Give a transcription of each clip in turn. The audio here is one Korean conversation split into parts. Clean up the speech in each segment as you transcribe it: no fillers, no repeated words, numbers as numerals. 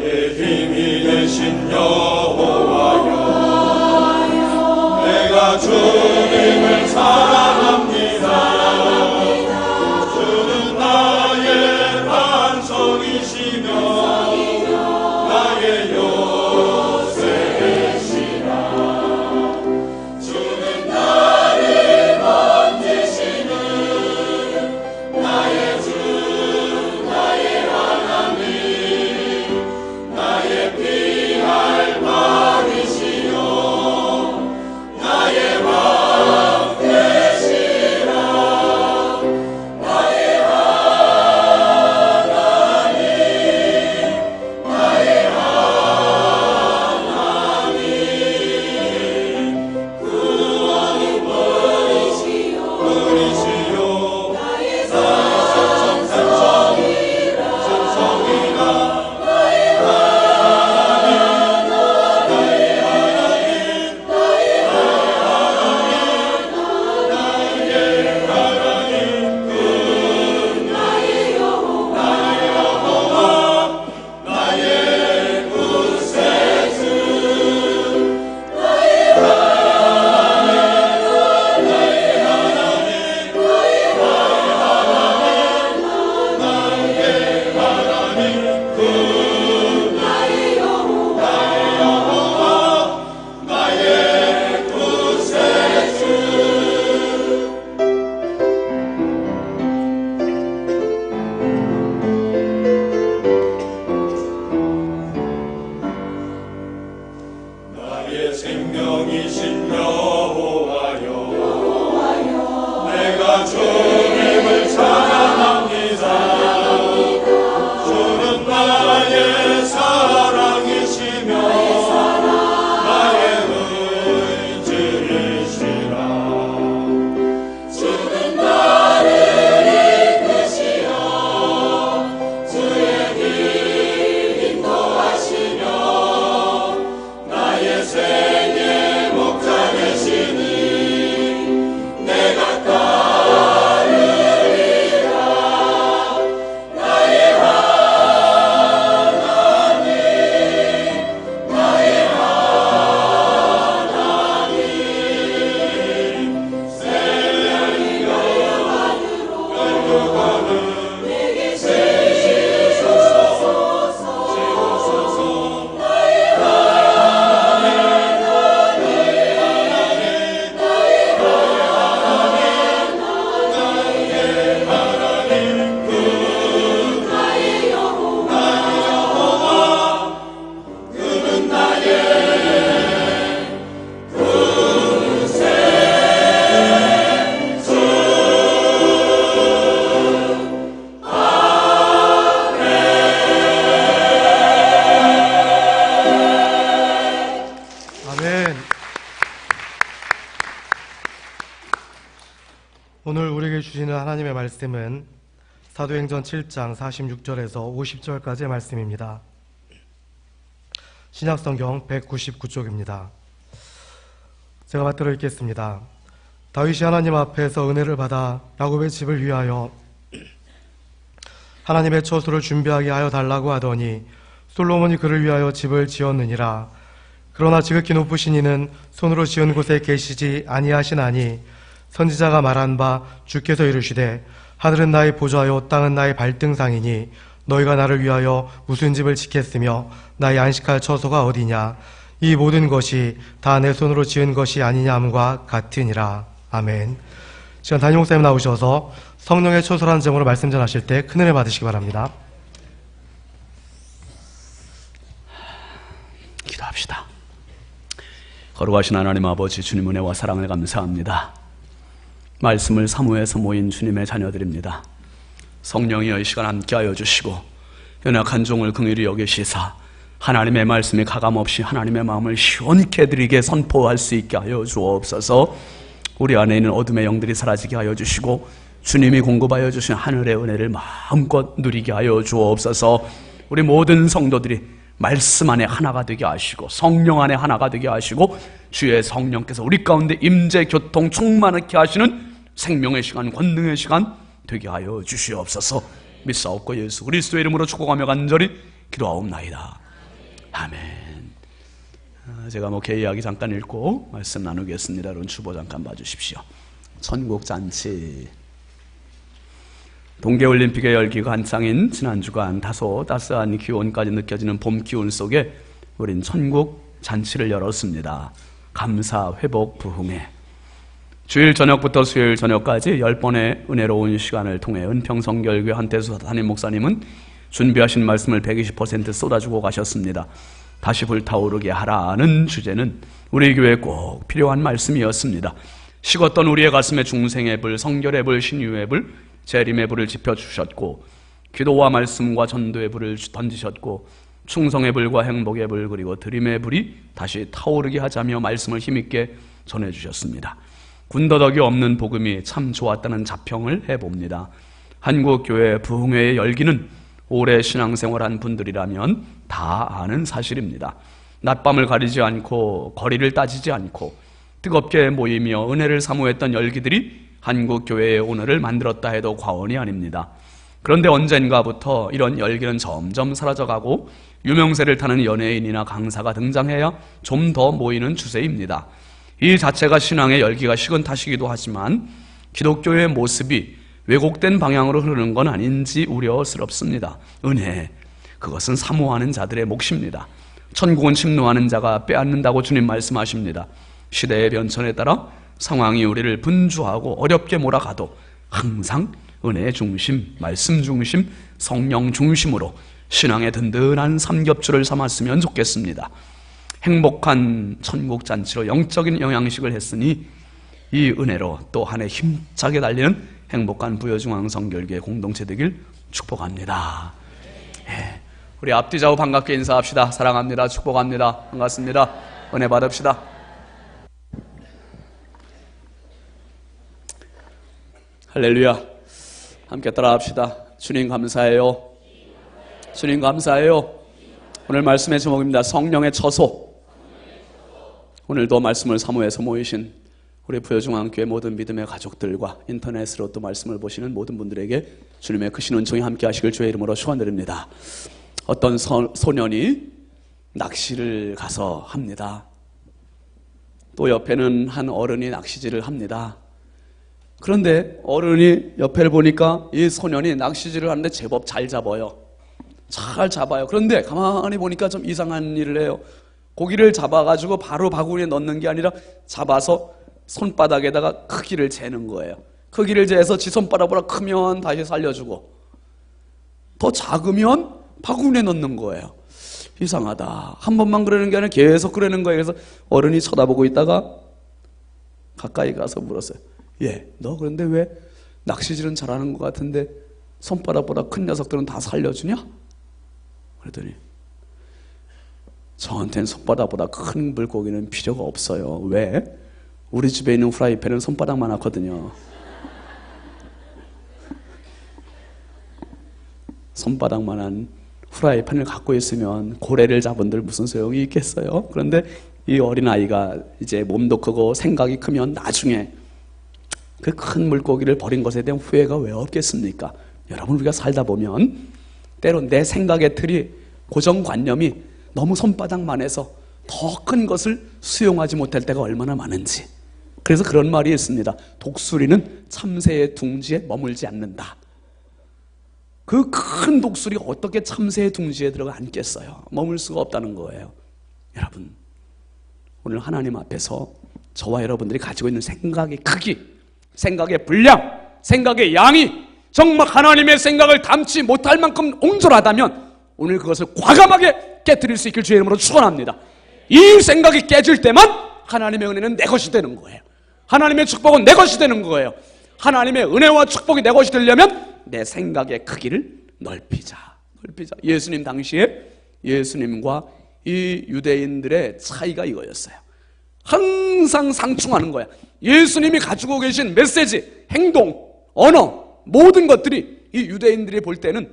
나의 힘이 되신 여호와여, 내가 주님을 사랑합니다. 주는 나의 반석이시며 나의 요새시라. 주는 나를 건지시는 나의 주, 나의 하나님, 나의 피할 왕이시여 나의 왕 되시라. 나의 하나님, 나의 하나님, 구원은 뿐이시요 나의 산성이라 나의 하나님, 나의 하나님, 나의 나의 생명이신 여호와여, 내가 주님을 사랑합니다. 주는 나의 사랑이시며 나의 의지이시라. 주는 나를 이끄시어 주의 길 인도하시며 나의 생의 목자 되시니 내가 따르리라. 나의 하나님, 나의 하나님, 새하늘이 열려가는 내게 지으소서. 나의 하나님, 그는 나의 구세주. 아멘. 오늘 우리에게 주시는 하나님의 말씀은 사도행전 7장 46절에서 50절까지의 말씀입니다. 신약성경 199쪽입니다. 제가 받들어 읽겠습니다. 다윗이 하나님 앞에서 은혜를 받아 야곱의 집을 위하여 하나님의 처소를 준비하게 하여 달라고 하더니 솔로몬이 그를 위하여 집을 지었느니라. 그러나 지극히 높으신 이는 손으로 지은 곳에 계시지 아니하시나니 선지자가 말한 바 주께서 이르시되 하늘은 나의 보좌요 땅은 나의 발등상이니 너희가 나를 위하여 무슨 집을 짓겠으며 나의 안식할 처소가 어디냐. 이 모든 것이 다 내 손으로 지은 것이 아니냐함과 같으니라. 아멘. 시간 담임 목사님 나오셔서 성령의 처소라는 제목으로 말씀 전하실 때 큰 은혜 받으시기 바랍니다. 기도합시다. 거룩하신 하나님 아버지, 주님 은혜와 사랑을 감사합니다. 말씀을 사모해서 모인 주님의 자녀들입니다. 성령이여 이 시간 함께하여 주시고 연약한 종을 긍휼히 여기시사 하나님의 말씀이 가감없이 하나님의 마음을 시원케 드리게 선포할 수 있게 하여 주옵소서. 우리 안에 있는 어둠의 영들이 사라지게 하여 주시고 주님이 공급하여 주신 하늘의 은혜를 마음껏 누리게 하여 주옵소서. 우리 모든 성도들이 말씀 안에 하나가 되게 하시고 성령 안에 하나가 되게 하시고 주의 성령께서 우리 가운데 임재 교통 충만하게 하시는 생명의 시간, 권능의 시간 되게 하여 주시옵소서. 믿사옵고 예수 그리스도의 이름으로 축복하며 간절히 기도하옵나이다. 아멘. 제가 개 이야기 잠깐 읽고 말씀 나누겠습니다. 여러분 주보 잠깐 봐주십시오. 천국잔치. 동계올림픽의 열기가 한창인 지난 주간 다소 따스한 기온까지 느껴지는 봄 기온 속에 우린 천국잔치를 열었습니다. 감사, 회복, 부흥회. 주일 저녁부터 수요일 저녁까지 10번의 은혜로운 시간을 통해 은평성결교회 한태수 담임 목사님은 준비하신 말씀을 120% 쏟아주고 가셨습니다. 다시 불타오르게 하라는 주제는 우리 교회에 꼭 필요한 말씀이었습니다. 식었던 우리의 가슴에 중생의 불, 성결의 불, 신유의 불, 재림의 불을 지펴주셨고, 기도와 말씀과 전도의 불을 던지셨고, 충성의 불과 행복의 불, 그리고 드림의 불이 다시 타오르게 하자며 말씀을 힘있게 전해주셨습니다. 군더더기 없는 복음이 참 좋았다는 자평을 해봅니다. 한국교회 부흥회의 열기는 오래 신앙생활한 분들이라면 다 아는 사실입니다. 낮밤을 가리지 않고 거리를 따지지 않고 뜨겁게 모이며 은혜를 사모했던 열기들이 한국교회의 오늘을 만들었다 해도 과언이 아닙니다. 그런데 언젠가부터 이런 열기는 점점 사라져가고 유명세를 타는 연예인이나 강사가 등장해야 좀 더 모이는 추세입니다. 이 자체가 신앙의 열기가 식은 탓이기도 하지만 기독교의 모습이 왜곡된 방향으로 흐르는 건 아닌지 우려스럽습니다. 은혜, 그것은 사모하는 자들의 몫입니다. 천국은 침노하는 자가 빼앗는다고 주님 말씀하십니다. 시대의 변천에 따라 상황이 우리를 분주하고 어렵게 몰아가도 항상 은혜의 중심, 말씀 중심, 성령 중심으로 신앙의 든든한 삼겹줄을 삼았으면 좋겠습니다. 행복한 천국잔치로 영적인 영양식을 했으니 이 은혜로 또 한 해 힘차게 달리는 행복한 부여중앙성결교회 공동체 되길 축복합니다. 예, 우리 앞뒤 좌우 반갑게 인사합시다. 사랑합니다. 축복합니다. 반갑습니다. 은혜 받읍시다. 할렐루야. 함께 따라합시다. 주님 감사해요. 주님 감사해요. 오늘 말씀의 제목입니다. 성령의 처소. 오늘도 말씀을 사모해서 모이신 우리 부여중앙교회 모든 믿음의 가족들과 인터넷으로 또 말씀을 보시는 모든 분들에게 주님의 크신 은총이 함께 하시길 주의 이름으로 축원드립니다. 어떤 소년이 낚시를 가서 합니다. 또 옆에는 한 어른이 낚시질을 합니다. 그런데 어른이 옆에를 보니까 이 소년이 낚시질을 하는데 제법 잘 잡아요. 잘 잡아요. 그런데 가만히 보니까 좀 이상한 일을 해요. 고기를 잡아가지고 바로 바구니에 넣는 게 아니라 잡아서 손바닥에다가 크기를 재는 거예요. 크기를 재서 지 손바닥보다 크면 다시 살려주고 더 작으면 바구니에 넣는 거예요. 이상하다. 한 번만 그러는 게 아니라 계속 그러는 거예요. 그래서 어른이 쳐다보고 있다가 가까이 가서 물었어요. 예, 너 그런데 왜 낚시질은 잘하는 것 같은데 손바닥보다 큰 녀석들은 다 살려주냐? 그랬더니 저한테는 손바닥보다 큰 물고기는 필요가 없어요. 왜? 우리 집에 있는 후라이팬은 손바닥만 하거든요. 손바닥만한 후라이팬을 갖고 있으면 고래를 잡은들 무슨 소용이 있겠어요? 그런데 이 어린아이가 이제 몸도 크고 생각이 크면 나중에 그 큰 물고기를 버린 것에 대한 후회가 왜 없겠습니까? 여러분, 우리가 살다 보면 때론 내 생각의 틀이, 고정관념이 너무 손바닥만 해서 더 큰 것을 수용하지 못할 때가 얼마나 많은지. 그래서 그런 말이 있습니다. 독수리는 참새의 둥지에 머물지 않는다. 그 큰 독수리가 어떻게 참새의 둥지에 들어가 앉겠어요? 머물 수가 없다는 거예요. 여러분, 오늘 하나님 앞에서 저와 여러분들이 가지고 있는 생각의 크기, 생각의 분량, 생각의 양이 정말 하나님의 생각을 담지 못할 만큼 옹졸하다면 오늘 그것을 과감하게 깨뜨릴 수 있길 주의 이름으로 축원합니다. 이 생각이 깨질 때만 하나님의 은혜는 내 것이 되는 거예요. 하나님의 축복은 내 것이 되는 거예요. 하나님의 은혜와 축복이 내 것이 되려면 내 생각의 크기를 넓히자. 예수님 당시에 예수님과 이 유대인들의 차이가 이거였어요. 항상 상충하는 거야. 예수님이 가지고 계신 메시지, 행동, 언어, 모든 것들이 이 유대인들이 볼 때는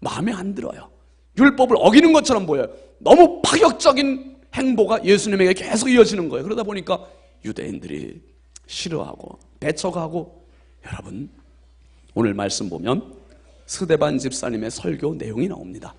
마음에 안 들어요. 율법을 어기는 것처럼 보여요. 너무 파격적인 행보가 예수님에게 계속 이어지는 거예요. 그러다 보니까 유대인들이 싫어하고 배척하고. 여러분, 오늘 말씀 보면 스데반 집사님의 설교 내용이 나옵니다.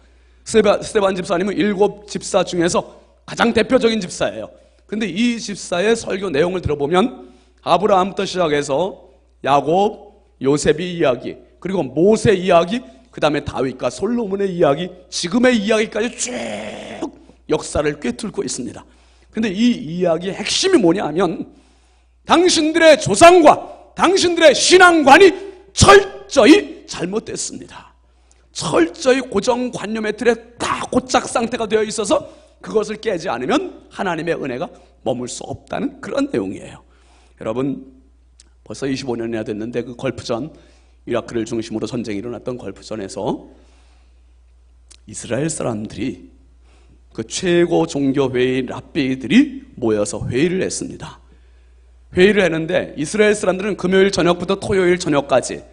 스데반 집사님은 7 집사 중에서 가장 대표적인 집사예요. 근데 이 집사의 설교 내용을 들어보면 아브라함부터 시작해서 야곱, 요셉의 이야기, 그리고 모세 이야기, 그 다음에 다윗과 솔로몬의 이야기, 지금의 이야기까지 쭉 역사를 꿰뚫고 있습니다. 근데 이 이야기의 핵심이 뭐냐 하면 당신들의 조상과 당신들의 신앙관이 철저히 잘못됐습니다. 철저히 고정관념의 틀에 딱 고착 상태가 되어 있어서 그것을 깨지 않으면 하나님의 은혜가 머물 수 없다는 그런 내용이에요. 여러분, 벌써 25년이나 됐는데 그 걸프전, 이라크를 중심으로 전쟁이 일어났던 걸프전에서 이스라엘 사람들이 그 최고 종교회의 랍비들이 모여서 회의를 했습니다. 회의를 했는데 이스라엘 사람들은 금요일 저녁부터 토요일 저녁까지,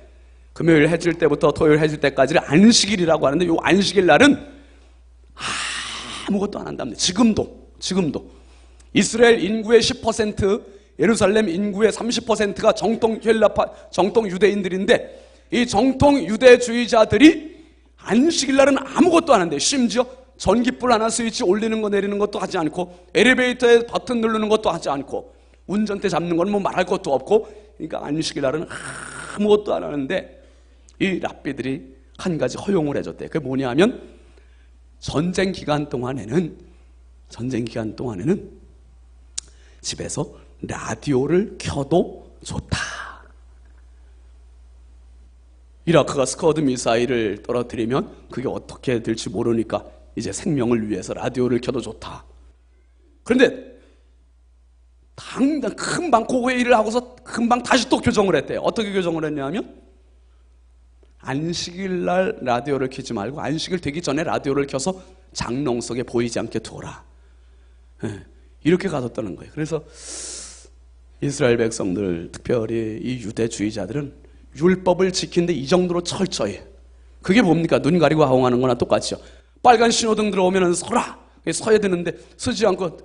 금요일 해질 때부터 토요일 해질 때까지를 안식일이라고 하는데 이 안식일 날은 아무것도 안 한답니다. 지금도 이스라엘 인구의 10%, 예루살렘 인구의 30%가 정통 헬라파, 정통 유대인들인데 이 정통 유대주의자들이 안식일 날은 아무것도 안 한대요. 심지어 전기불 하나 스위치 올리는 거 내리는 것도 하지 않고, 엘리베이터에 버튼 누르는 것도 하지 않고, 운전대 잡는 건 뭐 말할 것도 없고, 그러니까 안식일 날은 아무것도 안 하는데 이 랍비들이 한 가지 허용을 해줬대요. 그게 뭐냐 하면 전쟁 기간 동안에는 집에서 라디오를 켜도 좋다. 이라크가 스커드 미사일을 떨어뜨리면 그게 어떻게 될지 모르니까 이제 생명을 위해서 라디오를 켜도 좋다. 그런데 당장 금방 그 회의를 하고서 금방 다시 또 교정을 했대요. 어떻게 교정을 했냐면 안식일 날 라디오를 켜지 말고 안식일 되기 전에 라디오를 켜서 장롱 속에 보이지 않게 두어라. 이렇게 가뒀다는 거예요. 그래서 이스라엘 백성들, 특별히 이 유대주의자들은 율법을 지키는데 이 정도로 철저히, 그게 뭡니까? 눈 가리고 하옹하는 거나 똑같죠. 빨간 신호등 들어오면 서야 되는데 서지 않고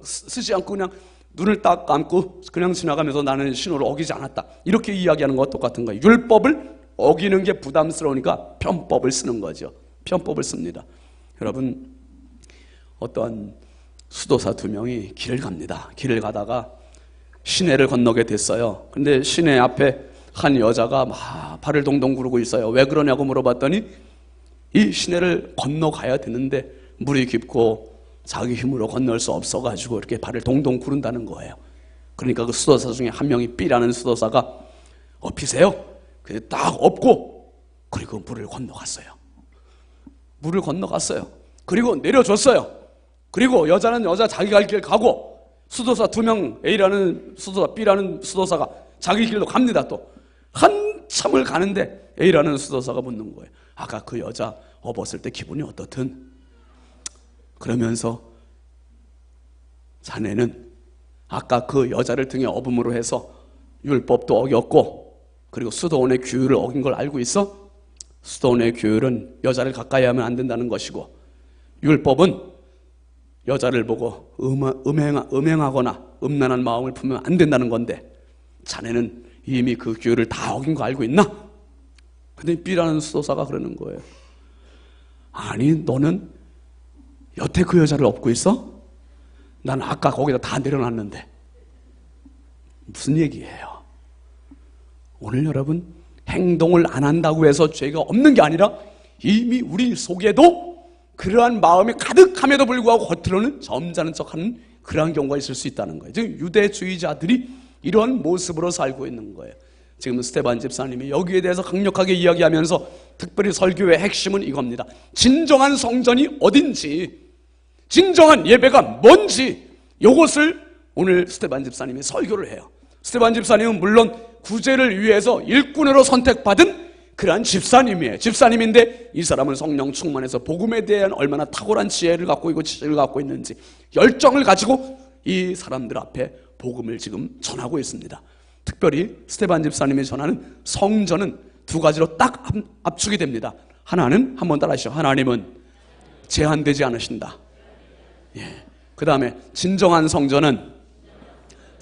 그냥 눈을 딱 감고 그냥 지나가면서 나는 신호를 어기지 않았다, 이렇게 이야기하는 것과 똑같은 거예요. 율법을 어기는 게 부담스러우니까 편법을 쓰는 거죠. 편법을 씁니다. 여러분, 어떠한 수도사 2명이 길을 갑니다. 길을 가다가 시내를 건너게 됐어요. 근데 시내 앞에 한 여자가 막 발을 동동 구르고 있어요. 왜 그러냐고 물어봤더니 이 시내를 건너가야 되는데 물이 깊고 자기 힘으로 건널 수 없어가지고 이렇게 발을 동동 구른다는 거예요. 그러니까 그 수도사 중에 한 명이 B라는 수도사가 업히세요. 그래서 딱 업고 그리고 물을 건너갔어요. 그리고 내려줬어요. 그리고 여자는 여자 자기 갈 길 가고, 수도사 2명, A라는 수도사, B라는 수도사가 자기 길로 갑니다. 또 한참을 가는데 A라는 수도사가 묻는 거예요. 아까 그 여자 업었을 때 기분이 어떻든? 그러면서 자네는 아까 그 여자를 등에 업음으로 해서 율법도 어겼고 그리고 수도원의 규율을 어긴 걸 알고 있어? 수도원의 규율은 여자를 가까이 하면 안 된다는 것이고, 율법은 여자를 보고 음행하거나 음란한 마음을 품으면 안 된다는 건데 자네는 이미 그 규율을 다 어긴 거 알고 있나? 근데 B라는 수도사가 그러는 거예요. 아니, 너는 여태 그 여자를 업고 있어? 난 아까 거기다 다 내려놨는데. 무슨 얘기예요? 오늘 여러분, 행동을 안 한다고 해서 죄가 없는 게 아니라 이미 우리 속에도 그러한 마음이 가득함에도 불구하고 겉으로는 점잖은 척하는 그러한 경우가 있을 수 있다는 거예요. 즉 유대주의자들이 이런 모습으로 살고 있는 거예요. 지금 스데반 집사님이 여기에 대해서 강력하게 이야기하면서 특별히 설교의 핵심은 이겁니다. 진정한 성전이 어딘지, 진정한 예배가 뭔지, 이것을 오늘 스데반 집사님이 설교를 해요. 스데반 집사님은 물론 구제를 위해서 일꾼으로 선택받은 그러한 집사님이에요. 집사님인데 이 사람은 성령 충만해서 복음에 대한 얼마나 탁월한 지혜를 갖고 있고 지식을 갖고 있는지, 열정을 가지고 이 사람들 앞에 복음을 지금 전하고 있습니다. 특별히 스데반 집사님이 전하는 성전은 2가지로 딱 압축이 됩니다. 하나는, 한번 따라하시죠. 하나님은 제한되지 않으신다. 그 다음에 진정한 성전은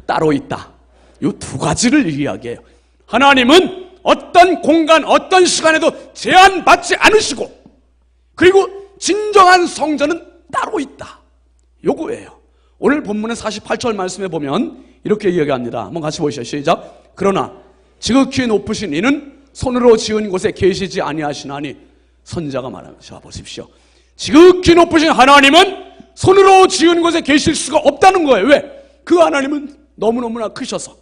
따로 있다. 이 2가지를 이야기해요. 하나님은 어떤 공간, 어떤 시간에도 제한받지 않으시고, 그리고 진정한 성전은 따로 있다. 요거예요. 오늘 본문의 48절 말씀에 보면 이렇게 이야기합니다. 한번 같이 보시죠. 시작. 그러나 지극히 높으신 이는 손으로 지은 곳에 계시지 아니하시나니. 선지자가 말합니다. 자, 보십시오. 지극히 높으신 하나님은 손으로 지은 곳에 계실 수가 없다는 거예요. 왜? 그 하나님은 너무너무나 크셔서,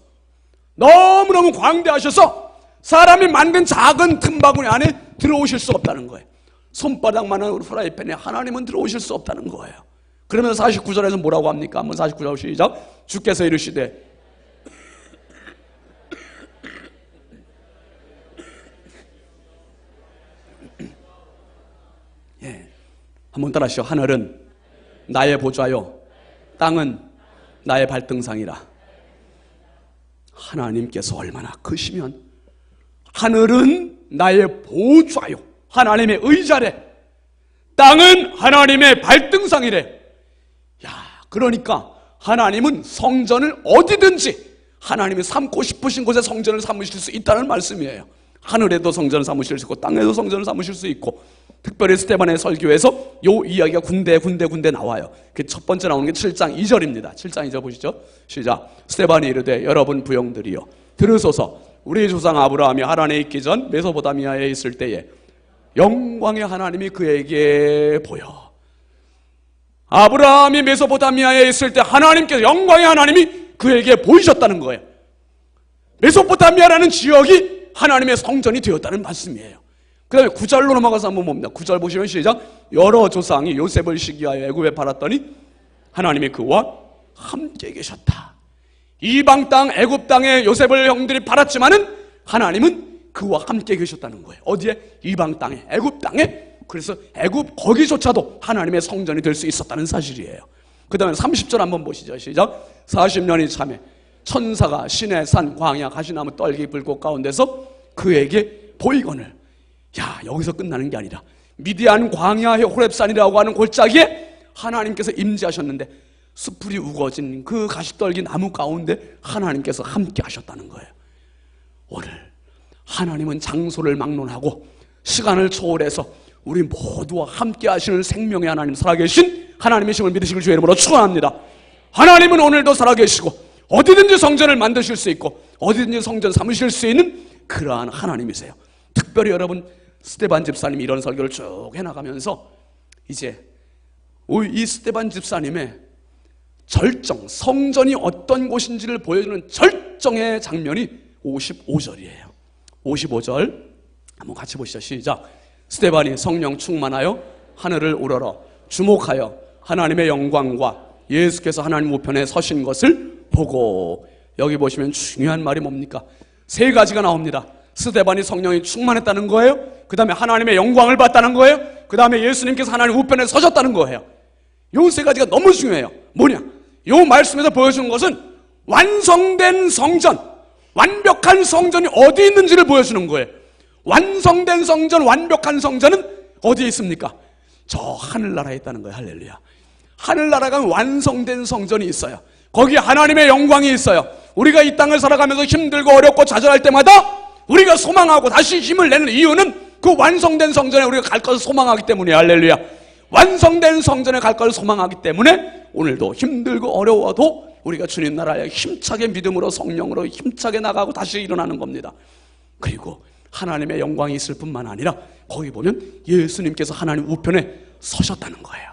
너무너무 광대하셔서 사람이 만든 작은 틈바구니 안에 들어오실 수 없다는 거예요. 손바닥만한 프라이팬에 하나님은 들어오실 수 없다는 거예요. 그러면서 49절에서 뭐라고 합니까? 한번 49절 시작. 주께서 이르시되 한번 따라하시죠. 하늘은 나의 보좌요, 땅은 나의 발등상이라. 하나님께서 얼마나 크시면 하늘은 나의 보좌요, 하나님의 의자래, 땅은 하나님의 발등상이래. 야, 그러니까 하나님은 성전을 어디든지 하나님이 삼고 싶으신 곳에 성전을 삼으실 수 있다는 말씀이에요. 하늘에도 성전을 삼으실 수 있고 땅에도 성전을 삼으실 수 있고, 특별히 스데반의 설교에서 요 이야기가 군데 나와요. 그 첫 번째 나오는 게 7장 2절입니다. 7장 2절 보시죠. 시작. 스데반이 이르되 여러분 부형들이여 들으소서. 우리 조상 아브라함이 하란에 있기 전 메소포타미아에 있을 때에 영광의 하나님이 그에게 보여. 아브라함이 메소포타미아에 있을 때 하나님께서, 영광의 하나님이 그에게 보이셨다는 거예요. 메소포타미아라는 지역이 하나님의 성전이 되었다는 말씀이에요. 그 다음에 9절로 넘어가서 한번 봅니다. 9절 보시면 시작. 여러 조상이 요셉을 시기하여 애굽에 팔았더니 하나님이 그와 함께 계셨다. 이방 땅 애굽 땅에 요셉을 형들이 팔았지만은 하나님은 그와 함께 계셨다는 거예요. 어디에? 이방 땅에, 애굽 땅에. 그래서 애굽 거기조차도 하나님의 성전이 될 수 있었다는 사실이에요. 그 다음에 30절 한번 보시죠. 시작. 40년이 참에 천사가 신의 산 광야 가시나무 떨기 불꽃 가운데서 그에게 보이거늘. 야, 여기서 끝나는 게 아니라 미디안 광야의 호렙산이라고 하는 골짜기에 하나님께서 임재하셨는데 수풀이 우거진 그 가시떨기 나무 가운데 하나님께서 함께 하셨다는 거예요. 오늘 하나님은 장소를 막론하고 시간을 초월해서 우리 모두와 함께 하시는 생명의 하나님, 살아계신 하나님의 힘을 믿으시길 주의 이름으로 축원합니다. 하나님은 오늘도 살아계시고 어디든지 성전을 만드실 수 있고 어디든지 성전 삼으실 수 있는 그러한 하나님이세요. 특별히 여러분, 스데반 집사님이 이런 설교를 쭉 해나가면서 이제 이 스데반 집사님의 절정, 성전이 어떤 곳인지를 보여주는 절정의 장면이 55절이에요. 55절 한번 같이 보시죠. 시작. 스데반이 성령 충만하여 하늘을 우러러 주목하여 하나님의 영광과 예수께서 하나님 우편에 서신 것을 보고. 여기 보시면 중요한 말이 뭡니까? 세 가지가 나옵니다. 스데반이 성령이 충만했다는 거예요. 그 다음에 하나님의 영광을 봤다는 거예요. 그 다음에 예수님께서 하나님 우편에 서셨다는 거예요. 요 세 가지가 너무 중요해요. 뭐냐? 요 말씀에서 보여주는 것은 완성된 성전, 완벽한 성전이 어디 있는지를 보여주는 거예요. 완성된 성전, 완벽한 성전은 어디에 있습니까? 저 하늘나라에 있다는 거예요. 할렐루야. 하늘나라가 완성된 성전이 있어요. 거기에 하나님의 영광이 있어요. 우리가 이 땅을 살아가면서 힘들고 어렵고 좌절할 때마다 우리가 소망하고 다시 힘을 내는 이유는 그 완성된 성전에 우리가 갈 것을 소망하기 때문이에요. 할렐루야. 완성된 성전에 갈 것을 소망하기 때문에 오늘도 힘들고 어려워도 우리가 주님 나라에 힘차게 믿음으로 성령으로 힘차게 나가고 다시 일어나는 겁니다. 그리고 하나님의 영광이 있을 뿐만 아니라 거기 보면 예수님께서 하나님 우편에 서셨다는 거예요.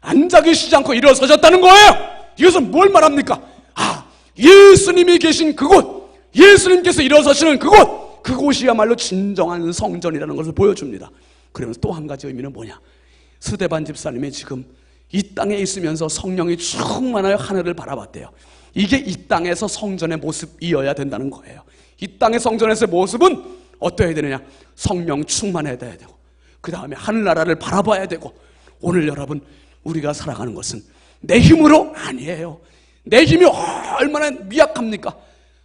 앉아 계시지 않고 일어서셨다는 거예요. 이것은 뭘 말합니까? 예수님이 계신 그곳, 예수님께서 일어서시는 그곳이야말로 진정한 성전이라는 것을 보여줍니다. 그러면서 또 한 가지 의미는 뭐냐? 스데반 집사님이 지금 이 땅에 있으면서 성령이 충만하여 하늘을 바라봤대요. 이게 이 땅에서 성전의 모습이어야 된다는 거예요. 이 땅의 성전에서의 모습은 어떠해야 되느냐? 성령 충만해야 되고 그 다음에 하늘나라를 바라봐야 되고. 오늘 여러분, 우리가 살아가는 것은 내 힘으로 아니에요. 내 힘이 얼마나 미약합니까?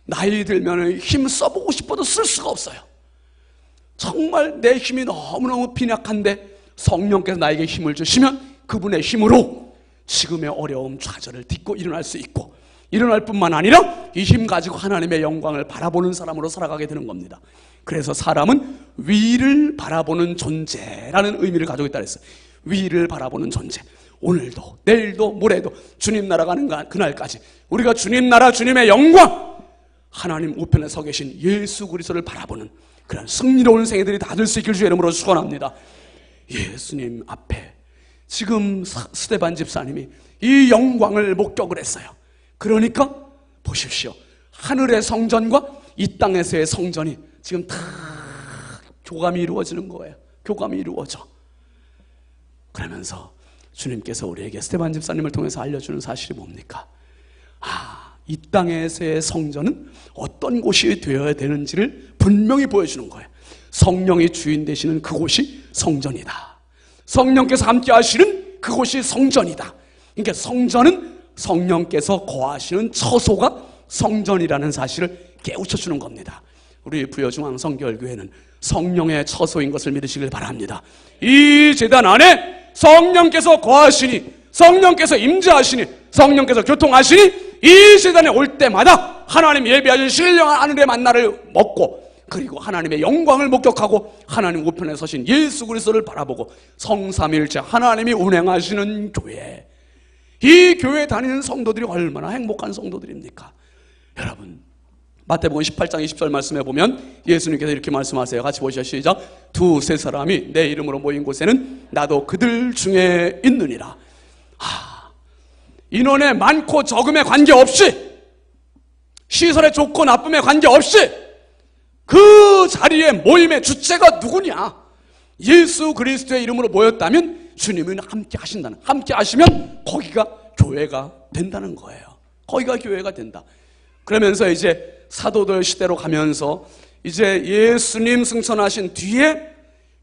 나이 들면 힘 써보고 싶어도 쓸 수가 없어요. 정말 내 힘이 너무너무 빈약한데 성령께서 나에게 힘을 주시면 그분의 힘으로 지금의 어려움, 좌절을 딛고 일어날 수 있고, 일어날 뿐만 아니라 이 힘 가지고 하나님의 영광을 바라보는 사람으로 살아가게 되는 겁니다. 그래서 사람은 위를 바라보는 존재라는 의미를 가지고 있다 그랬어요. 위를 바라보는 존재. 오늘도 내일도 모레도 주님 나라 가는 그날까지 우리가 주님 나라 주님의 영광, 하나님 우편에 서 계신 예수 그리스도를 바라보는 그런 승리로운 생애들이 다 될 수 있길 주의 이름으로 축원합니다. 예수님 앞에 지금 스데반 집사님이 이 영광을 목격을 했어요. 그러니까 보십시오. 하늘의 성전과 이 땅에서의 성전이 지금 다 교감이 이루어지는 거예요. 교감이 이루어져. 그러면서 주님께서 우리에게 스데반 집사님을 통해서 알려주는 사실이 뭡니까? 이 땅에서의 성전은 어떤 곳이 되어야 되는지를 분명히 보여주는 거예요. 성령이 주인 되시는 그곳이 성전이다. 성령께서 함께 하시는 그곳이 성전이다. 그러니까 성전은 성령께서 거하시는 처소가 성전이라는 사실을 깨우쳐주는 겁니다. 우리 부여중앙성결교회는 성령의 처소인 것을 믿으시길 바랍니다. 이 제단 안에 성령께서 거하시니, 성령께서 임재하시니, 성령께서 교통하시니, 이 제단에 올 때마다 하나님 예비하신 신령한 하늘의 만나를 먹고, 그리고 하나님의 영광을 목격하고 하나님 우편에 서신 예수 그리스도를 바라보고 성삼일체 하나님이 운행하시는 교회, 이 교회에 다니는 성도들이 얼마나 행복한 성도들입니까? 여러분, 마태복음 18장 20절 말씀에 보면 예수님께서 이렇게 말씀하세요. 같이 보시죠. 시작. 두세 사람이 내 이름으로 모인 곳에는 나도 그들 중에 있느니라. 인원에 많고 적음에 관계없이, 시설의 좋고 나쁨에 관계없이 그 자리에 모임의 주체가 누구냐? 예수 그리스도의 이름으로 모였다면 주님은 함께 하신다는, 함께 하시면 거기가 교회가 된다는 거예요. 거기가 교회가 된다. 그러면서 이제 사도들 시대로 가면서 이제 예수님 승천하신 뒤에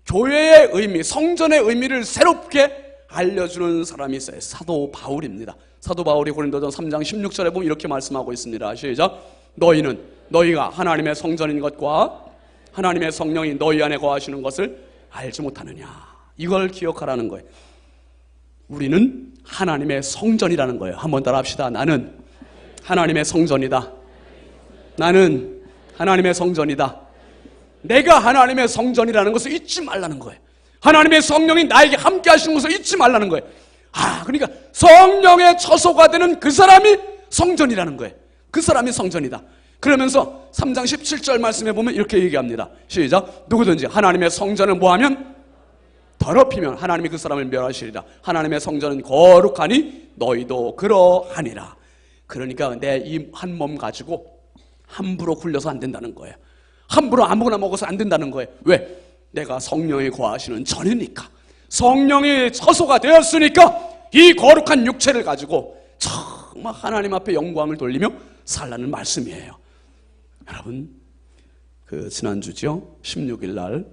교회의 의미, 성전의 의미를 새롭게 알려주는 사람이 있어요. 사도 바울입니다. 사도 바울이 고린도전서 3장 16절에 보면 이렇게 말씀하고 있습니다. 시작. 너희가 하나님의 성전인 것과 하나님의 성령이 너희 안에 거하시는 것을 알지 못하느냐. 이걸 기억하라는 거예요. 우리는 하나님의 성전이라는 거예요. 한번 따라 합시다. 나는 하나님의 성전이다. 나는 하나님의 성전이다. 내가 하나님의 성전이라는 것을 잊지 말라는 거예요. 하나님의 성령이 나에게 함께 하시는 것을 잊지 말라는 거예요. 그러니까 성령의 처소가 되는 그 사람이 성전이라는 거예요. 그 사람이 성전이다. 그러면서 3장 17절 말씀에 보면 이렇게 얘기합니다. 시작. 누구든지 하나님의 성전을 뭐하면? 더럽히면 하나님이 그 사람을 멸하시리라. 하나님의 성전은 거룩하니 너희도 그러하니라. 그러니까 내 이 한 몸 가지고 함부로 굴려서 안 된다는 거예요. 함부로 아무거나 먹어서 안 된다는 거예요. 왜? 내가 성령이 거하시는 전이니까, 성령의 처소가 되었으니까 이 거룩한 육체를 가지고 정말 하나님 앞에 영광을 돌리며 살라는 말씀이에요. 여러분, 그 지난주죠, 16일 날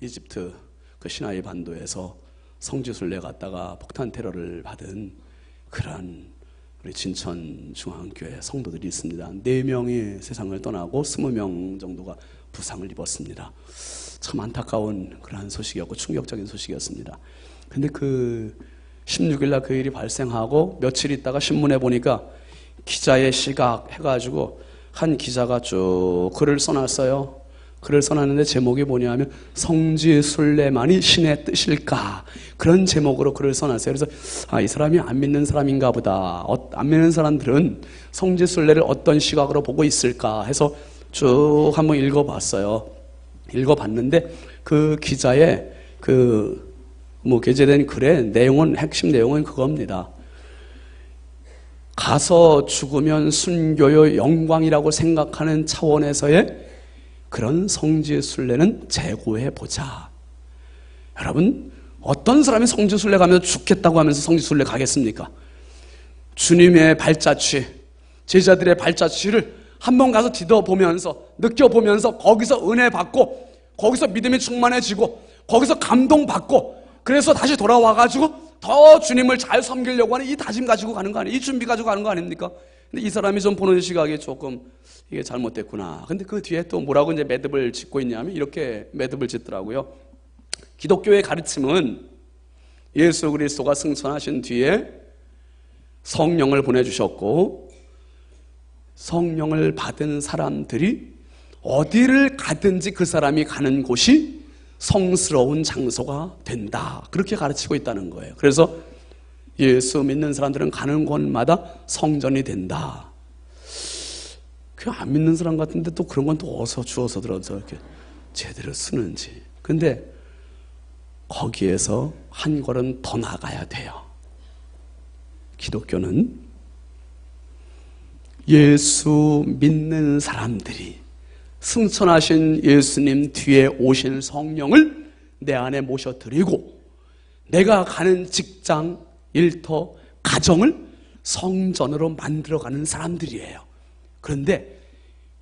이집트 그 시나이 반도에서 성지순례 갔다가 폭탄 테러를 받은 그런 우리 진천중앙교회 성도들이 있습니다. 4명이 세상을 떠나고 20명 정도가 부상을 입었습니다. 참 안타까운 그러한 소식이었고 충격적인 소식이었습니다. 근데 그 16일날 그 일이 발생하고 며칠 있다가 신문에 보니까 기자의 시각 해가지고 한 기자가 쭉 글을 써놨어요. 글을 써놨는데 제목이 뭐냐면 성지순례만이 신의 뜻일까, 그런 제목으로 글을 써놨어요. 그래서 이 사람이 안 믿는 사람인가 보다, 안 믿는 사람들은 성지순례를 어떤 시각으로 보고 있을까 해서 쭉 한번 읽어봤어요. 읽어봤는데 그 기자의 게재된 글의 내용은, 핵심 내용은 그겁니다. 가서 죽으면 순교의 영광이라고 생각하는 차원에서의 그런 성지순례는 재고해보자. 여러분, 어떤 사람이 성지순례 가면서 죽겠다고 하면서 성지순례 가겠습니까? 주님의 발자취, 제자들의 발자취를 한번 가서 뒤져보면서, 느껴보면서 거기서 은혜 받고, 거기서 믿음이 충만해지고, 거기서 감동받고, 그래서 다시 돌아와가지고 더 주님을 잘 섬기려고 하는 이 다짐 가지고 가는 거 아니에요? 이 준비 가지고 가는 거 아닙니까? 근데 이 사람이 좀 보는 시각이 조금 이게 잘못됐구나. 근데 그 뒤에 또 뭐라고 이제 매듭을 짓고 있냐면 이렇게 매듭을 짓더라고요. 기독교의 가르침은 예수 그리스도가 승천하신 뒤에 성령을 보내주셨고, 성령을 받은 사람들이 어디를 가든지 그 사람이 가는 곳이 성스러운 장소가 된다. 그렇게 가르치고 있다는 거예요. 그래서 예수 믿는 사람들은 가는 곳마다 성전이 된다. 그 안 믿는 사람 같은데 또 그런 건 또 어디서 주워서 들어서 이렇게 제대로 쓰는지. 근데 거기에서 한 걸음 더 나가야 돼요. 기독교는 예수 믿는 사람들이 승천하신 예수님 뒤에 오신 성령을 내 안에 모셔드리고 내가 가는 직장, 일터, 가정을 성전으로 만들어가는 사람들이에요. 그런데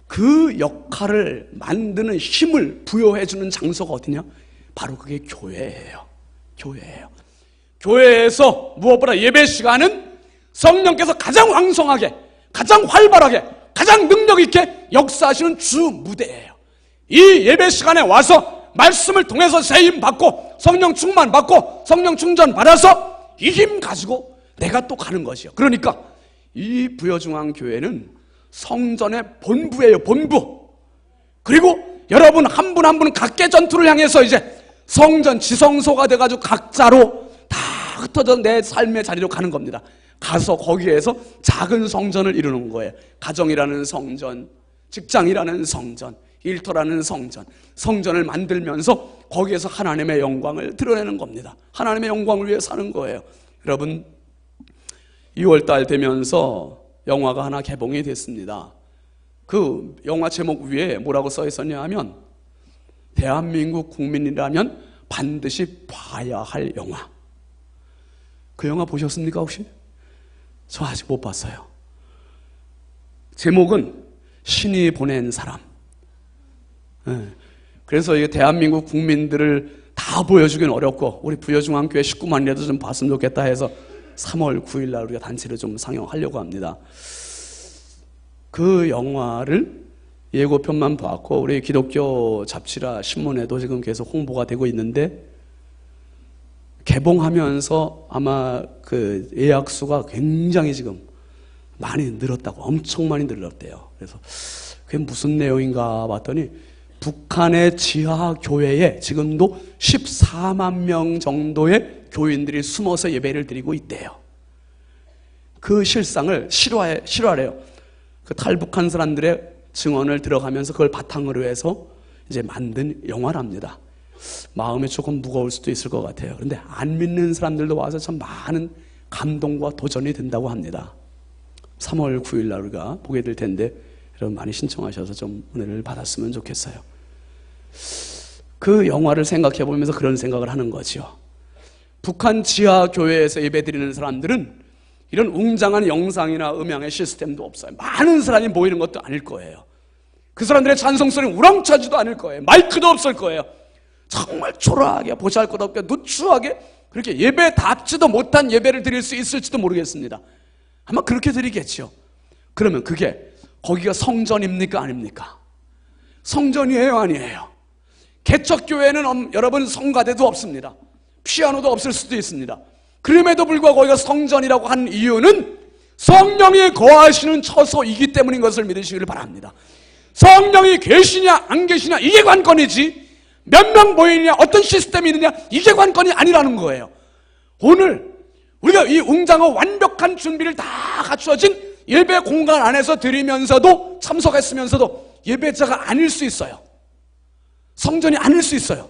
그 역할을 만드는 힘을 부여해주는 장소가 어디냐? 바로 그게 교회예요. 교회예요. 교회에서 무엇보다 예배 시간은 성령께서 가장 왕성하게, 가장 활발하게, 가장 능력 있게 역사하시는 주 무대예요. 이 예배 시간에 와서 말씀을 통해서 세임 받고 성령 충만 받고 성령 충전 받아서 이 힘 가지고 내가 또 가는 것이요. 그러니까 이 부여중앙교회는 성전의 본부예요. 본부. 그리고 여러분 한 분 한 분 각계 전투를 향해서 이제 성전 지성소가 돼가지고 각자로 다 흩어져 내 삶의 자리로 가는 겁니다. 가서 거기에서 작은 성전을 이루는 거예요. 가정이라는 성전, 직장이라는 성전, 일터라는 성전, 성전을 만들면서 거기에서 하나님의 영광을 드러내는 겁니다. 하나님의 영광을 위해 사는 거예요. 여러분 2월달 되면서 영화가 하나 개봉이 됐습니다. 그 영화 제목 위에 뭐라고 써 있었냐 하면 대한민국 국민이라면 반드시 봐야 할 영화. 그 영화 보셨습니까 혹시? 저 아직 못 봤어요. 제목은 신이 보낸 사람. 그래서 이 대한민국 국민들을 다 보여주기는 어렵고 우리 부여중앙교회 식구만이라도 좀 봤으면 좋겠다 해서 3월 9일 날 우리가 단체로 좀 상영하려고 합니다. 그 영화를 예고편만 봤고 우리 기독교 잡지라 신문에도 지금 계속 홍보가 되고 있는데 개봉하면서 아마 그 예약 수가 굉장히 지금 많이 늘었다고, 엄청 많이 늘었대요. 그래서 그게 무슨 내용인가 봤더니 북한의 지하 교회에 지금도 14만 명 정도의 교인들이 숨어서 예배를 드리고 있대요. 그 실상을 실화래요. 그 탈북한 사람들의 증언을 들어가면서 그걸 바탕으로 해서 이제 만든 영화랍니다. 마음이 조금 무거울 수도 있을 것 같아요. 그런데 안 믿는 사람들도 와서 참 많은 감동과 도전이 된다고 합니다. 3월 9일 날 우리가 보게 될 텐데 여러분 많이 신청하셔서 좀 은혜를 받았으면 좋겠어요. 그 영화를 생각해 보면서 그런 생각을 하는 거죠. 북한 지하 교회에서 예배드리는 사람들은 이런 웅장한 영상이나 음향의 시스템도 없어요. 많은 사람이 모이는 것도 아닐 거예요. 그 사람들의 찬송소리는 우렁차지도 않을 거예요. 마이크도 없을 거예요. 정말 초라하게 보잘것없게 누추하게 그렇게 예배답지도 못한 예배를 드릴 수 있을지도 모르겠습니다. 아마 그렇게 드리겠죠. 그러면 그게 거기가 성전입니까 아닙니까? 성전이에요 아니에요? 개척교회는 여러분 성가대도 없습니다. 피아노도 없을 수도 있습니다. 그럼에도 불구하고 거기가 성전이라고 하는 이유는 성령이 거하시는 처소이기 때문인 것을 믿으시기를 바랍니다. 성령이 계시냐 안 계시냐 이게 관건이지 몇 명 모이느냐 어떤 시스템이 있느냐 이게 관건이 아니라는 거예요. 오늘 우리가 이 웅장한 완벽한 준비를 다 갖추어진 예배 공간 안에서 드리면서도 참석했으면서도 예배자가 아닐 수 있어요. 성전이 아닐 수 있어요.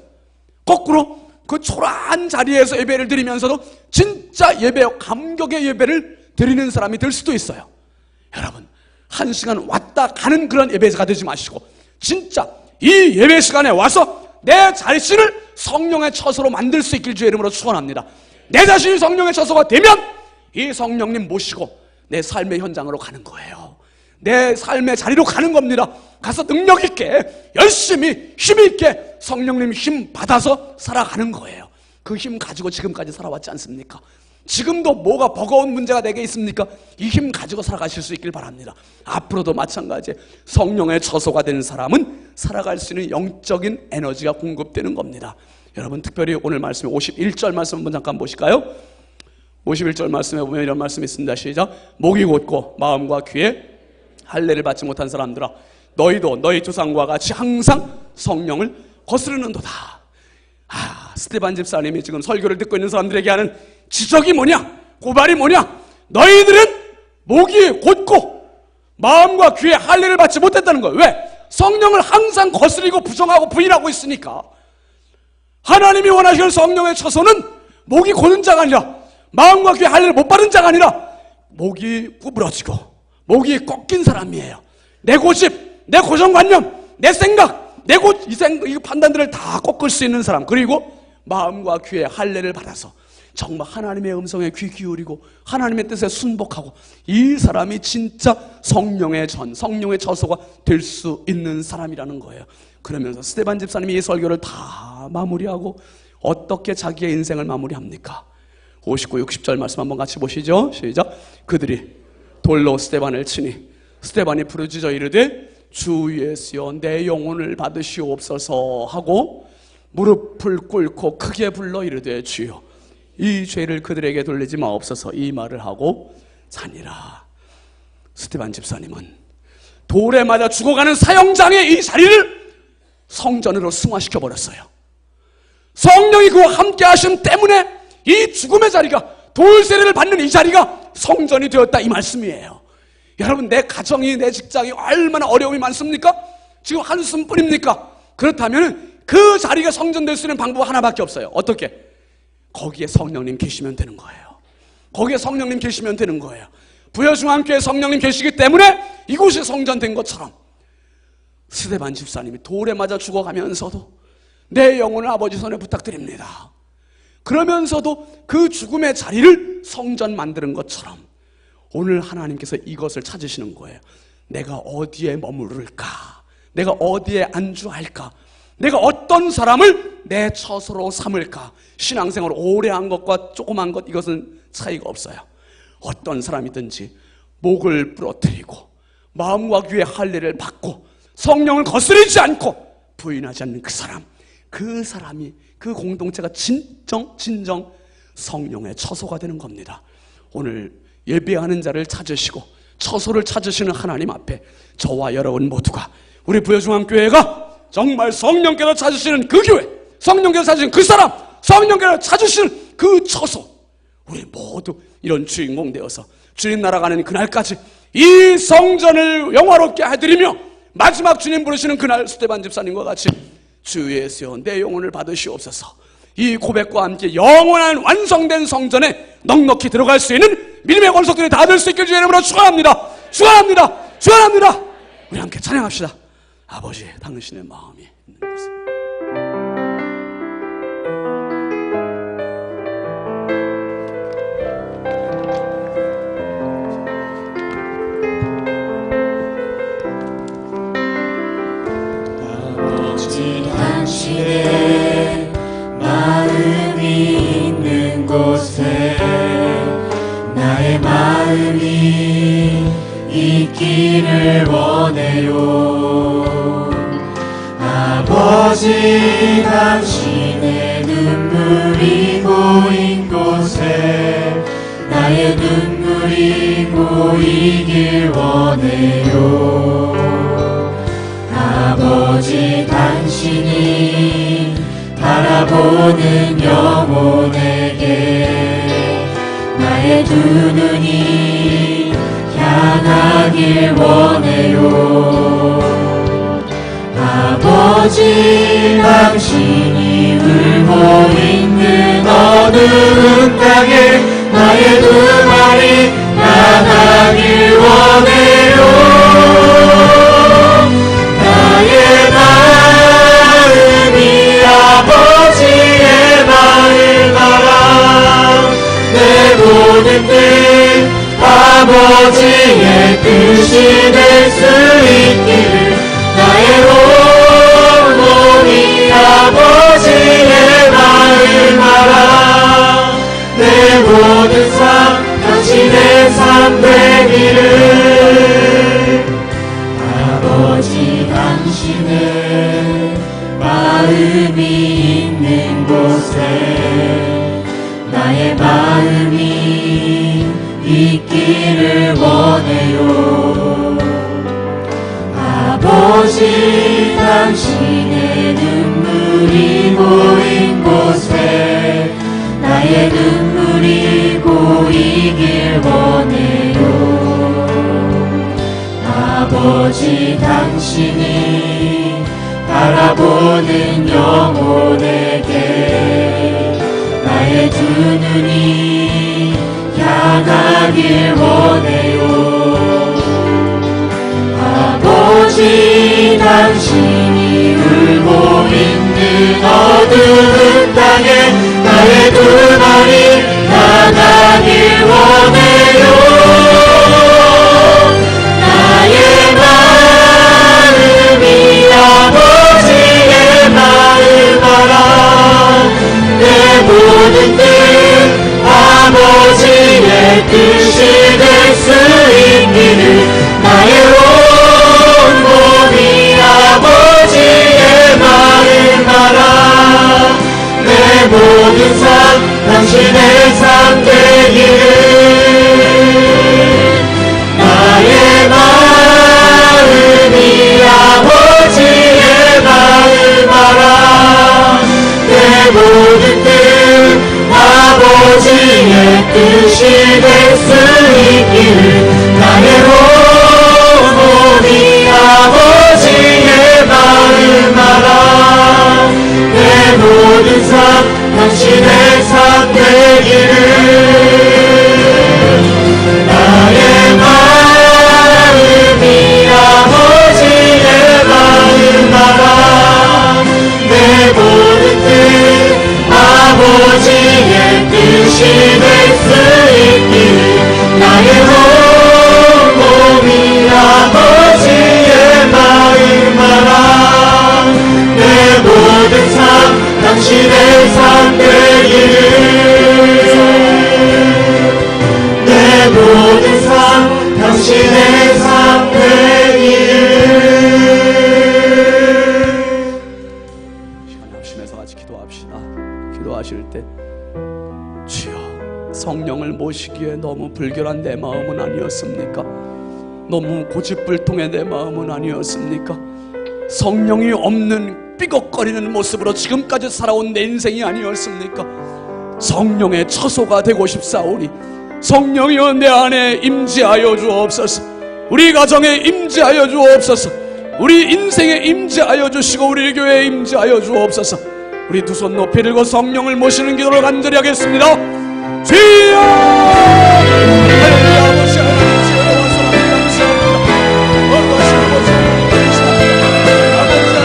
거꾸로 그 초라한 자리에서 예배를 드리면서도 진짜 예배, 감격의 예배를 드리는 사람이 될 수도 있어요. 여러분, 한 시간 왔다 가는 그런 예배자가 되지 마시고 진짜 이 예배 시간에 와서 내 자신을 성령의 처소로 만들 수 있길 주의 이름으로 축원합니다. 내 자신이 성령의 처소가 되면 이 성령님 모시고 내 삶의 현장으로 가는 거예요. 내 삶의 자리로 가는 겁니다. 가서 능력 있게 열심히 힘 있게 성령님 힘 받아서 살아가는 거예요. 그 힘 가지고 지금까지 살아왔지 않습니까? 지금도 뭐가 버거운 문제가 내게 있습니까? 이 힘 가지고 살아가실 수 있길 바랍니다. 앞으로도 마찬가지에 성령의 처소가 되는 사람은 살아갈 수 있는 영적인 에너지가 공급되는 겁니다. 여러분 특별히 오늘 말씀 51절 말씀 한번 잠깐 보실까요? 51절 말씀에 보면 이런 말씀이 있습니다. 시작. 목이 곧고 마음과 귀에 할례를 받지 못한 사람들아 너희도 너희 조상과 같이 항상 성령을 거스르는도다. 스테반 집사님이 지금 설교를 듣고 있는 사람들에게 하는 지적이 뭐냐? 고발이 뭐냐? 너희들은 목이 곧고 마음과 귀에 할례를 받지 못했다는 거예요. 왜? 성령을 항상 거스리고 부정하고 부인하고 있으니까. 하나님이 원하시는 성령의 처소는 목이 곧은 자가 아니라, 마음과 귀에 할례를 못 받은 자가 아니라 목이 구부러지고 목이 꺾인 사람이에요. 내 고집, 내 고정관념, 내 생각, 이 판단들을 다 꺾을 수 있는 사람, 그리고 마음과 귀에 할례를 받아서 정말 하나님의 음성에 귀 기울이고 하나님의 뜻에 순복하고, 이 사람이 진짜 성령의 성령의 처소가 될 수 있는 사람이라는 거예요. 그러면서 스데반 집사님이 이 설교를 다 마무리하고 어떻게 자기의 인생을 마무리합니까? 59, 60절 말씀 한번 같이 보시죠. 시작. 그들이 돌로 스데반을 치니 스데반이 부르짖어 이르되 주 예수여 내 영혼을 받으시옵소서 하고 무릎을 꿇고 크게 불러 이르되 주여 이 죄를 그들에게 돌리지 마옵소서, 이 말을 하고 자니라. 스데반 집사님은 돌에 맞아 죽어가는 사형장의 이 자리를 성전으로 승화시켜 버렸어요. 성령이 그와 함께 하심 때문에 이 죽음의 자리가, 돌세례를 받는 이 자리가 성전이 되었다, 이 말씀이에요. 여러분, 내 가정이, 내 직장이 얼마나 어려움이 많습니까? 지금 한숨뿐입니까? 그렇다면 그 자리가 성전 될 수 있는 방법 하나밖에 없어요. 어떻게? 거기에 성령님 계시면 되는 거예요. 거기에 성령님 계시면 되는 거예요. 부여중앙교회 성령님 계시기 때문에 이곳이 성전 된 것처럼 스데반 집사님이 돌에 맞아 죽어가면서도 내 영혼을 아버지 손에 부탁드립니다, 그러면서도 그 죽음의 자리를 성전 만드는 것처럼 오늘 하나님께서 이것을 찾으시는 거예요. 내가 어디에 머무를까? 내가 어디에 안주할까? 내가 어떤 사람을 내 처소로 삼을까? 신앙생활을 오래 한 것과 조그만 것, 이것은 차이가 없어요. 어떤 사람이든지 목을 부러뜨리고 마음과 귀에 할례를 받고 성령을 거스르지 않고 부인하지 않는 그 사람이, 그 공동체가 진정 성령의 처소가 되는 겁니다. 오늘 예배하는 자를 찾으시고 처소를 찾으시는 하나님 앞에 저와 여러분 모두가, 우리 부여중앙교회가 정말 성령께서 찾으시는 그 교회, 성령께서 찾으시는 그 사람, 성령께서 찾으시는 그 처소, 우리 모두 이런 주인공 되어서 주님 나라 가는 그날까지 이 성전을 영화롭게 해드리며 마지막 주님 부르시는 그날 스데반 집사님과 같이 주 예수여 내 영혼을 받으시옵소서, 이 고백과 함께 영원한 완성된 성전에 넉넉히 들어갈 수 있는 믿음의 권속들이 다 될 수 있길 주의 이름으로 축원합니다. 축원합니다. 축원합니다. 우리 함께 찬양합시다. 아버지, 당신의 마음이 있는 곳에. 아버지, 당신의 마음이 있는 곳에 나의 마음이 있기를 원해요. 아버지, 당신의 눈물이 고인 곳에 나의 눈물이 고이길 원해요. 아버지, 당신이 바라보는 영혼에게 나의 두 눈이 향하길 원해요. 아버지, 당신이 울고 있는 어두운 땅에 나의 두 발이 나가길 원해요. 나의 마음이 아버지의 마음을 따라 내 모든 뜻 아버지의 뜻이 될 수 있기를 나의 온몸이 아버지의 마음을 따라 내 모든 삶 당신의 삶 되기를. 아버지, 당신의 마음이 있는 곳에 나의 마음이 있기를 원해요. 아버지, 당신의 눈물이 고인 곳 곳에 나의 눈물이 고이길 원해요. 아버지 당신이 바라보는 영혼에게 나의 두 눈이 향하길 원해요. 아버지 당신이 울고 있는 어두운 땅에 나의 두 발이 나가길 원해요. 나의 마음이 아버지의 마음 알아. 내 모든 뜻 아버지의 뜻이 될 수 있기를 나의 온몸이 아버지의 마음 알아. 내 모든 삶 당신의 삶 되기를 나의 마음이 아버지의 마음 알아. 내 모든 뜻 아버지의 뜻이 될 수 있기를 나의 온몸이 아버지의 마음 알아. 내 모든 삶 당신의 삶 되기를 나의 마음이 아버지의 마음 알아. 내 모든 뜻 아버지의 뜻이 될 수 있기를 나의 온몸이 아버지의 마음 알아. 내 모든 삶 당신의 삶 되기를 내 모든 삶 당신의 삶 되기를. 시간이 없으면서 같이 기도합시다. 기도하실 때 주여 성령을 모시기에 너무 불결한 내 마음은 아니었습니까? 너무 고집불통의 내 마음은 아니었습니까? 성령이 없는 삐걱거리는 모습으로 지금까지 살아온 내 인생이 아니었습니까? 성령의 처소가 되고 싶사오니 성령이여 내 안에 임재하여 주옵소서. 우리 가정에 임재하여 주옵소서. 우리 인생에 임재하여 주시고 우리 교회에 임재하여 주옵소서. 우리 두 손 높이 들고 성령을 모시는 기도를 간절히 하겠습니다. 주여! 할렐루야. 아버지 하나님 주여 원수하나님 감사합니다. 어떠신 아버지 하나님 감사합니다. 아버지 하나님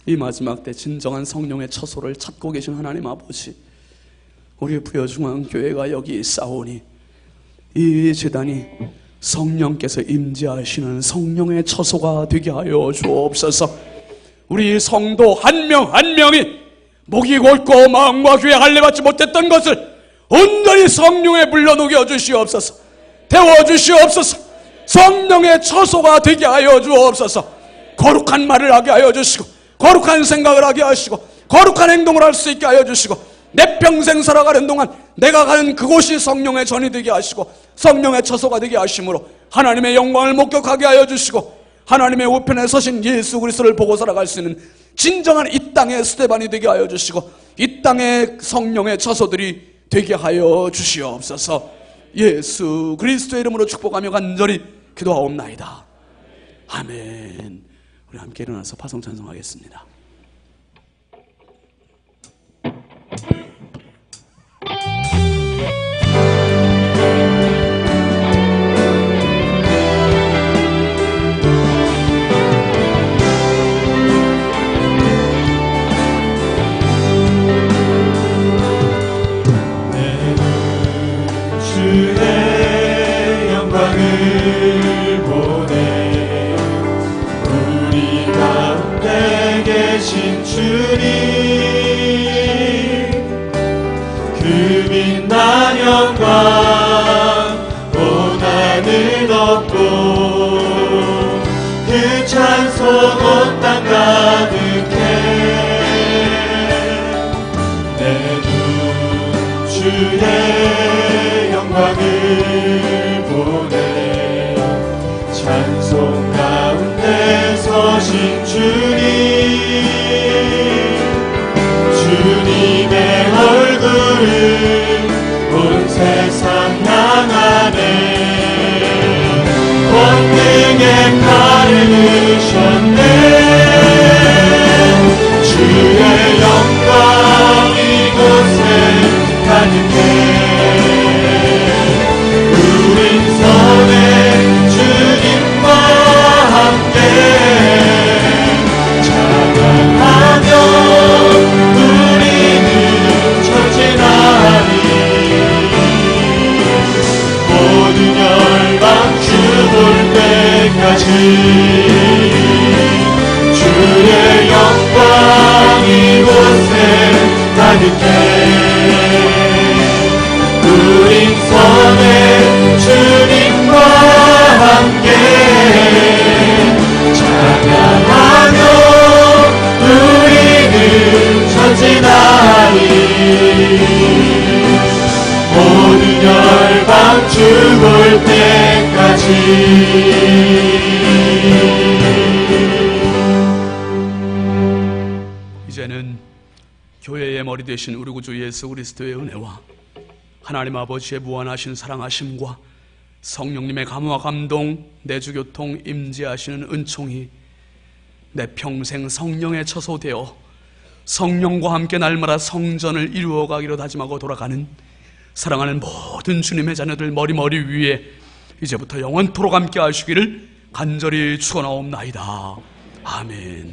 이 마지막 때 진정한 성령의 처소를 찾고 계신 하나님 아버지, 우리 부여중앙교회가 여기 있사오니 이 제단이 성령께서 임재하시는 성령의 처소가 되게 하여 주옵소서. 우리 성도 한 명 한 명이 목이 곧고 마음과 귀에 할례받지 못했던 것을 온전히 성령에 불러 녹여 주시옵소서. 태워 주시옵소서. 성령의 처소가 되게 하여 주옵소서. 거룩한 말을 하게 하여 주시고, 거룩한 생각을 하게 하시고, 거룩한 행동을 할 수 있게 하여 주시고, 내 평생 살아가는 동안 내가 가는 그곳이 성령의 전이 되게 하시고 성령의 처소가 되게 하심으로 하나님의 영광을 목격하게 하여 주시고, 하나님의 우편에 서신 예수 그리스도를 보고 살아갈 수 있는 진정한 이 땅의 스테반이 되게 하여 주시고, 이 땅의 성령의 처소들이 되게 하여 주시옵소서. 예수 그리스도의 이름으로 축복하며 간절히 기도하옵나이다. 아멘. 우리 함께 일어나서 파송 찬송하겠습니다. 속옷 땅 가득해 내 눈 주의 영광을 보네 찬송 가운데 서신 주님 주님의 얼굴을 온 세상 향하네 권능의 칼을 드셨네 주의 영광 이곳에 가득해 우린 선의 주님과 함께 찬양하며 우리는 전진하리 모든 열방 주 볼 때까지 주의 영광 이곳에 가득해 우린 선의 주님과 함께 찬양하며 우리는 전진하리 모든 열방 주 볼 때까지 이제는 교회의 머리 되신 우리 구주 예수 그리스도의 은혜와 하나님 아버지의 무한하신 사랑하심과 성령님의 감화 감동 내주교통 임재하시는 은총이 내 평생 성령에 처소되어 성령과 함께 날마다 성전을 이루어가기로 다짐하고 돌아가는 사랑하는 모든 주님의 자녀들 머리 위에 이제부터 영원토록 함께 하시기를 간절히 축원하옵나이다. 아멘.